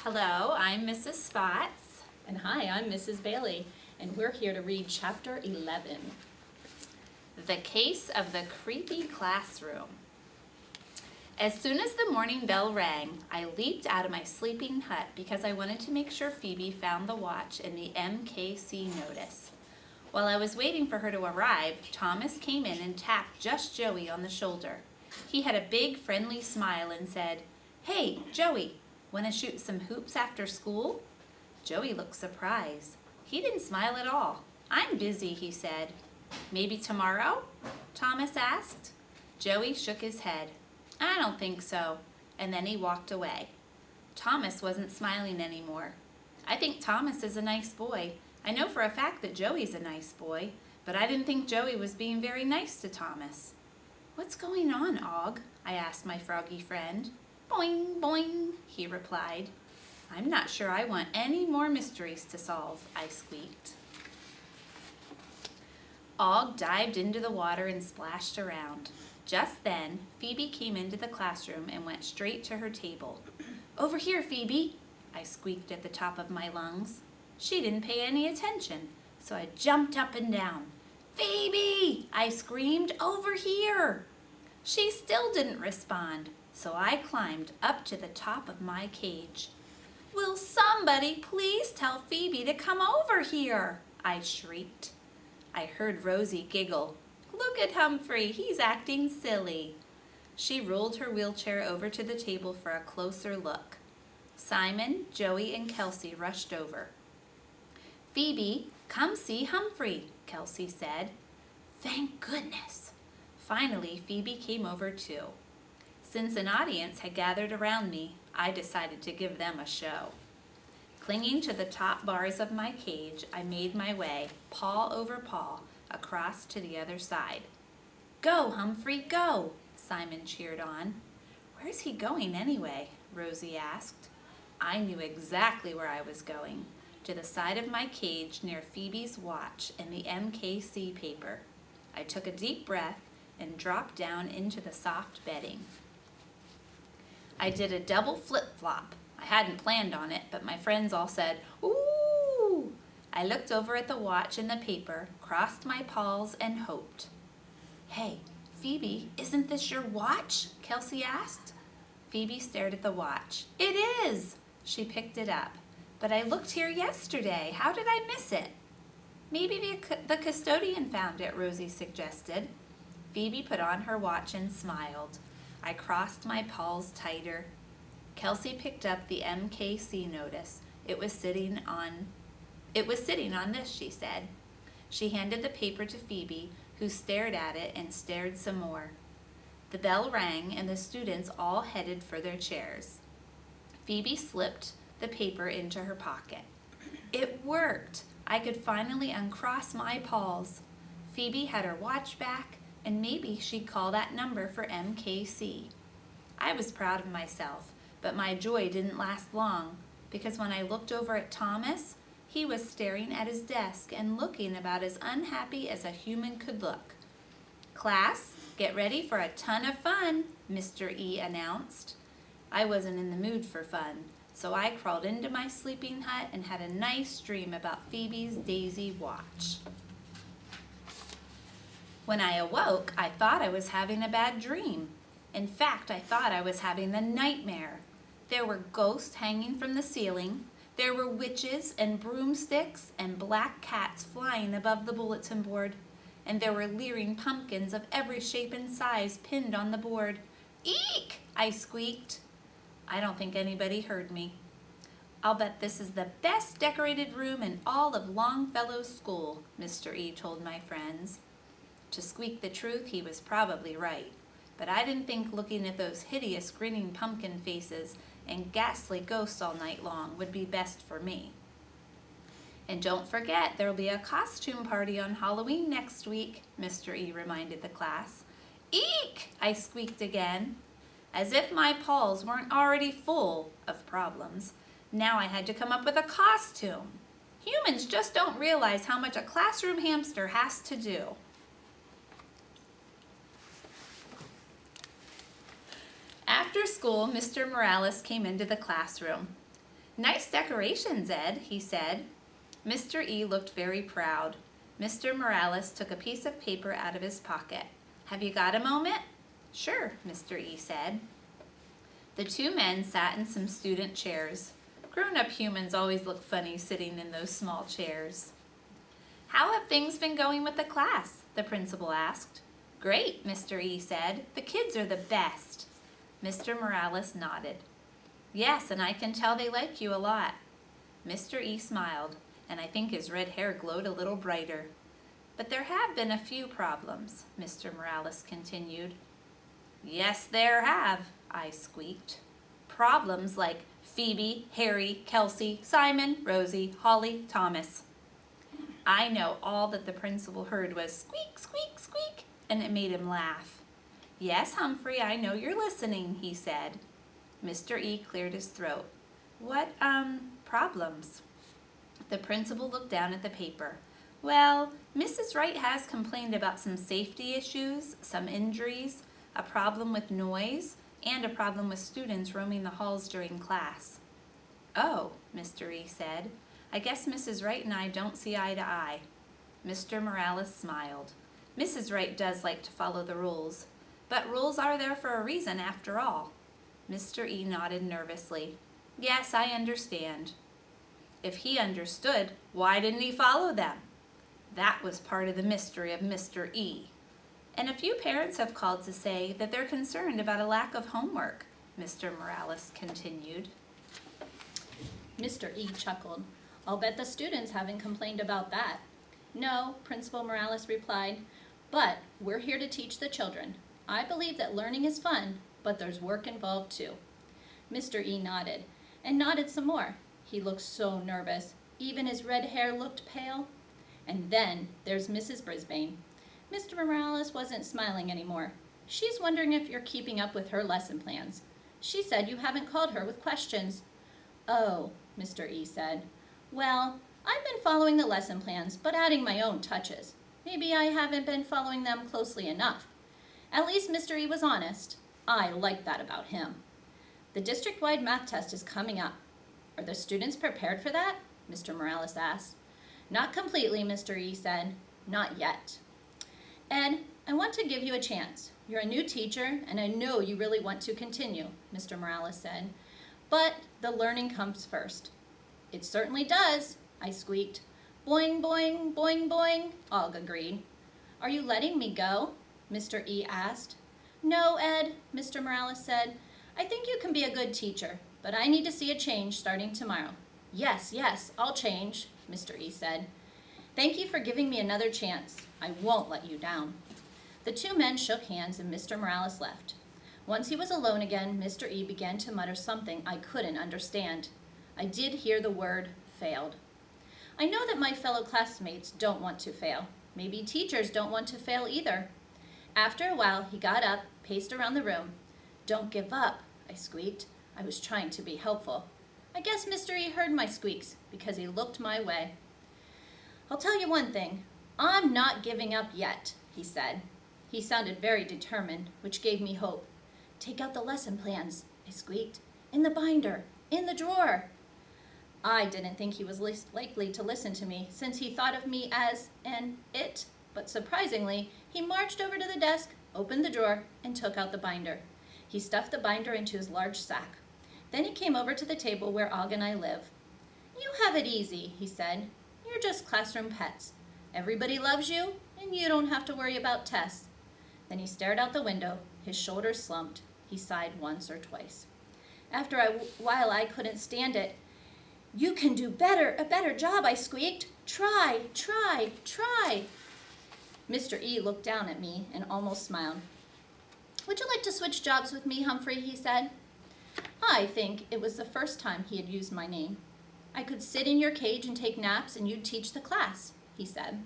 Hello, I'm Mrs. Spots. And hi, I'm Mrs. Bailey, and we're here to read Chapter 11. The Case of the Creepy Classroom. As soon as the morning bell rang, I leaped out of my sleeping hut because I wanted to make sure Phoebe found the watch in the MKC notice. While I was waiting for her to arrive, Thomas came in and tapped just Joey on the shoulder. He had a big, friendly smile and said, "Hey, Joey, want to shoot some hoops after school?" Joey looked surprised. He didn't smile at all. "I'm busy," he said. "Maybe tomorrow?" Thomas asked. Joey shook his head. "I don't think so," and then he walked away. Thomas wasn't smiling anymore. I think Thomas is a nice boy. I know for a fact that Joey's a nice boy, but I didn't think Joey was being very nice to Thomas. "What's going on, Og?" I asked my froggy friend. "Boing, boing," he replied. "I'm not sure I want any more mysteries to solve," I squeaked. Og dived into the water and splashed around. Just then, Phoebe came into the classroom and went straight to her table. "Over here, Phoebe," I squeaked at the top of my lungs. She didn't pay any attention, so I jumped up and down. "Phoebe!" I screamed, "over here!" She still didn't respond, so I climbed up to the top of my cage. "Will somebody please tell Phoebe to come over here?" I shrieked. I heard Rosie giggle. "Look at Humphrey, he's acting silly." She rolled her wheelchair over to the table for a closer look. Simon, Joey, and Kelsey rushed over. "Phoebe, come see Humphrey," Kelsey said. Thank goodness. Finally, Phoebe came over too. Since an audience had gathered around me, I decided to give them a show. Clinging to the top bars of my cage, I made my way, paw over paw, across to the other side. "Go, Humphrey, go!" Simon cheered on. "Where's he going anyway?" Rosie asked. I knew exactly where I was going, to the side of my cage near Phoebe's watch and the MKC paper. I took a deep breath and dropped down into the soft bedding. I did a double flip-flop. I hadn't planned on it, but my friends all said, "Ooh!" I looked over at the watch and the paper, crossed my paws, and hoped. "Hey, Phoebe, isn't this your watch?" Kelsey asked. Phoebe stared at the watch. "It is!" She picked it up. "But I looked here yesterday. How did I miss it?" "Maybe the custodian found it," Rosie suggested. Phoebe put on her watch and smiled. I crossed my paws tighter. Kelsey picked up the MKC notice. It was sitting on this, she said. She handed the paper to Phoebe, who stared at it and stared some more. The bell rang and the students all headed for their chairs. Phoebe slipped the paper into her pocket. It worked! I could finally uncross my paws. Phoebe had her watch back, and maybe she'd call that number for MKC. I was proud of myself, but my joy didn't last long, because when I looked over at Thomas, he was staring at his desk and looking about as unhappy as a human could look. "Class, get ready for a ton of fun," Mr. E announced. I wasn't in the mood for fun, so I crawled into my sleeping hut and had a nice dream about Phoebe's daisy watch. When I awoke, I thought I was having a bad dream. In fact, I thought I was having a nightmare. There were ghosts hanging from the ceiling. There were witches and broomsticks and black cats flying above the bulletin board. And there were leering pumpkins of every shape and size pinned on the board. "Eek!" I squeaked. I don't think anybody heard me. "I'll bet this is the best decorated room in all of Longfellow School," Mr. E told my friends. To squeak the truth, he was probably right, but I didn't think looking at those hideous grinning pumpkin faces and ghastly ghosts all night long would be best for me. "And don't forget, there'll be a costume party on Halloween next week," Mr. E reminded the class. "Eek!" I squeaked again. As if my paws weren't already full of problems, now I had to come up with a costume. Humans just don't realize how much a classroom hamster has to do. After school, Mr. Morales came into the classroom. "Nice decorations, Ed," he said. Mr. E looked very proud. Mr. Morales took a piece of paper out of his pocket. "Have you got a moment?" "Sure," Mr. E said. The two men sat in some student chairs. Grown-up humans always look funny sitting in those small chairs. "How have things been going with the class?" the principal asked. "Great," Mr. E said. "The kids are the best." Mr. Morales nodded. "Yes, and I can tell they like you a lot." Mr. E smiled, and I think his red hair glowed a little brighter. "But there have been a few problems," Mr. Morales continued. "Yes, there have," I squeaked. "Problems like Phoebe, Harry, Kelsey, Simon, Rosie, Holly, Thomas." I know all that the principal heard was squeak, squeak, squeak, and it made him laugh. "Yes, Humphrey, I know you're listening," he said. Mr. E cleared his throat. "What, problems?" The principal looked down at the paper. "Well, Mrs. Wright has complained about some safety issues, some injuries, a problem with noise, and a problem with students roaming the halls during class." "Oh," Mr. E said. "I guess Mrs. Wright and I don't see eye to eye." Mr. Morales smiled. "Mrs. Wright does like to follow the rules, but rules are there for a reason after all." Mr. E nodded nervously. "Yes, I understand." If he understood, why didn't he follow them? That was part of the mystery of Mr. E. "And a few parents have called to say that they're concerned about a lack of homework," Mr. Morales continued. Mr. E chuckled. "I'll bet the students haven't complained about that." "No," Principal Morales replied, "but we're here to teach the children. I believe that learning is fun, but there's work involved too." Mr. E nodded, and nodded some more. He looked so nervous. Even his red hair looked pale. And then there's Mrs. Brisbane. Mr. Morales wasn't smiling anymore. "She's wondering if you're keeping up with her lesson plans. She said you haven't called her with questions." "Oh," Mr. E said. "Well, I've been following the lesson plans, but adding my own touches. Maybe I haven't been following them closely enough." At least Mr. E was honest. I liked that about him. "The district-wide math test is coming up. Are the students prepared for that?" Mr. Morales asked. "Not completely," Mr. E said. "Not yet." "Ed, I want to give you a chance. You're a new teacher, and I know you really want to continue," Mr. Morales said. "But the learning comes first." "It certainly does," I squeaked. "Boing, boing, boing, boing," all agreed. "Are you letting me go?" Mr. E asked. "No, Ed," Mr. Morales said. "I think you can be a good teacher, but I need to see a change starting tomorrow." Yes, I'll change," Mr. E said. "Thank you for giving me another chance. I won't let you down." The two men shook hands and Mr. Morales left. Once he was alone again, Mr. E began to mutter something I couldn't understand. I did hear the word failed. I know that my fellow classmates don't want to fail. Maybe teachers don't want to fail either. After a while, he got up, paced around the room. "Don't give up," I squeaked. I was trying to be helpful. I guess Mr. E heard my squeaks because he looked my way. "I'll tell you one thing. I'm not giving up yet," he said. He sounded very determined, which gave me hope. "Take out the lesson plans," I squeaked. "In the binder, in the drawer." I didn't think he was least likely to listen to me, since he thought of me as an it, but surprisingly, he marched over to the desk, opened the drawer, and took out the binder. He stuffed the binder into his large sack. Then he came over to the table where Og and I live. "You have it easy," he said. "You're just classroom pets. Everybody loves you, and you don't have to worry about tests." Then he stared out the window, his shoulders slumped. He sighed once or twice. After a while, I couldn't stand it. "You can do a better job," I squeaked. "Try, try, try." Mr. E looked down at me and almost smiled. "Would you like to switch jobs with me, Humphrey?" he said. I think it was the first time he had used my name. "I could sit in your cage and take naps and you'd teach the class," he said.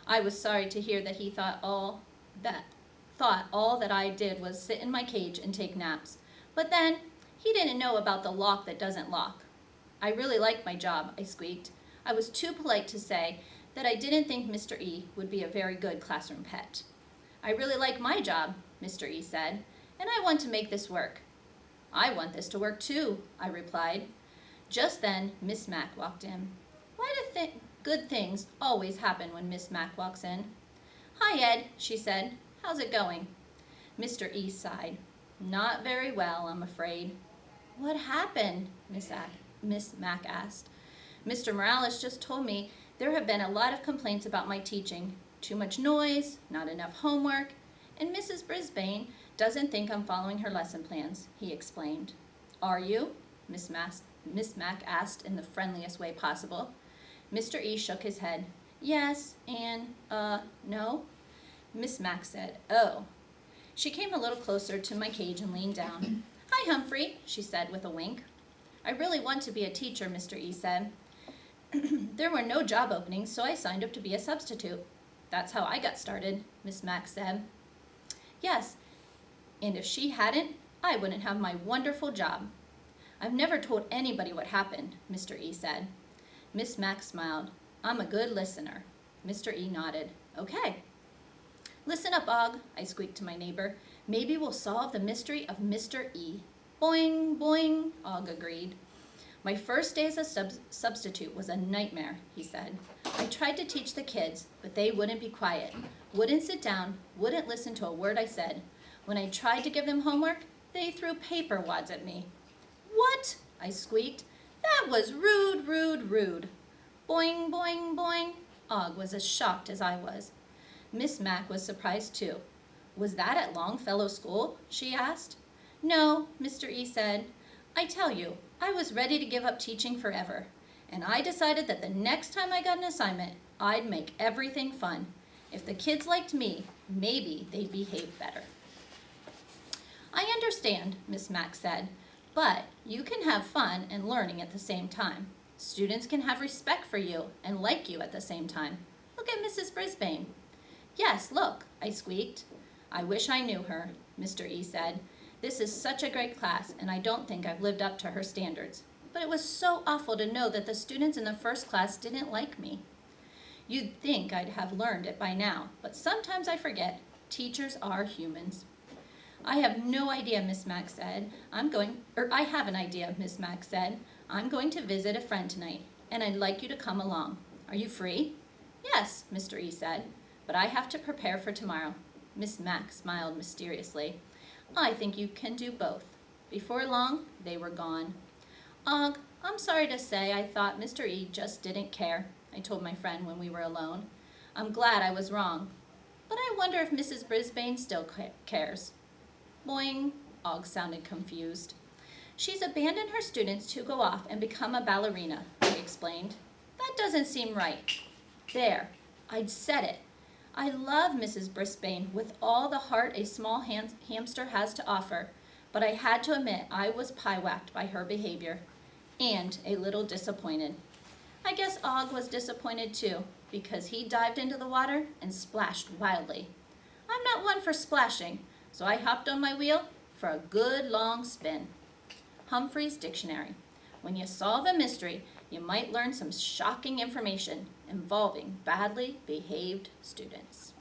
I was sorry to hear that he thought all that I did was sit in my cage and take naps. But then, he didn't know about the lock that doesn't lock. "I really like my job," I squeaked. I was too polite to say that I didn't think Mr. E would be a very good classroom pet. "I really like my job," Mr. E said, "and I want to make this work." "I want this to work too," I replied. Just then, Miss Mack walked in. Why do good things always happen when Miss Mack walks in? Hi, Ed, she said. How's it going? Mr. E sighed. Not very well, I'm afraid. What happened? Miss Mack asked. Mr. Morales just told me there have been a lot of complaints about my teaching. Too much noise, not enough homework, and Mrs. Brisbane doesn't think I'm following her lesson plans, he explained. Are you? Miss Mack asked in the friendliest way possible. Mr. E shook his head. Yes, and, no? Miss Mack said, oh. She came a little closer to my cage and leaned down. Hi, Humphrey, she said with a wink. I really want to be a teacher, Mr. E said. There were no job openings, so I signed up to be a substitute. That's how I got started, Miss Mack said. Yes, and if she hadn't, I wouldn't have my wonderful job. I've never told anybody what happened, Mr. E said. Miss Mack smiled. I'm a good listener. Mr. E nodded. Okay. Listen up, Og, I squeaked to my neighbor. Maybe we'll solve the mystery of Mr. E. Boing, boing, Og agreed. My first day as a substitute was a nightmare, he said. I tried to teach the kids, but they wouldn't be quiet, wouldn't sit down, wouldn't listen to a word I said. When I tried to give them homework, they threw paper wads at me. What? I squeaked. That was rude, rude, rude. Boing, boing, boing. Og was as shocked as I was. Miss Mack was surprised too. Was that at Longfellow School? She asked. No, Mr. E said. I tell you, I was ready to give up teaching forever, and I decided that the next time I got an assignment, I'd make everything fun. If the kids liked me, maybe they'd behave better. I understand, Miss Mack said, but you can have fun and learning at the same time. Students can have respect for you and like you at the same time. Look at Mrs. Brisbane. Yes, look, I squeaked. I wish I knew her, Mr. E said. This is such a great class, and I don't think I've lived up to her standards. But it was so awful to know that the students in the first class didn't like me. You'd think I'd have learned it by now, but sometimes I forget. Teachers are humans. I have no idea, Miss Mack said. I have an idea, Miss Mack said. I'm going to visit a friend tonight, and I'd like you to come along. Are you free? Yes, Mr. E said, but I have to prepare for tomorrow. Miss Mack smiled mysteriously. I think you can do both. Before long, they were gone. Og, I'm sorry to say I thought Mr. E just didn't care, I told my friend when we were alone. I'm glad I was wrong. But I wonder if Mrs. Brisbane still cares. Boing, Og sounded confused. She's abandoned her students to go off and become a ballerina, he explained. That doesn't seem right. There, I'd said it. I love Mrs. Brisbane with all the heart a small hamster has to offer, but I had to admit I was pie-whacked by her behavior, and a little disappointed. I guess Og was disappointed too, because he dived into the water and splashed wildly. I'm not one for splashing, so I hopped on my wheel for a good long spin. Humphrey's Dictionary. When you solve a mystery, you might learn some shocking information involving badly behaved students.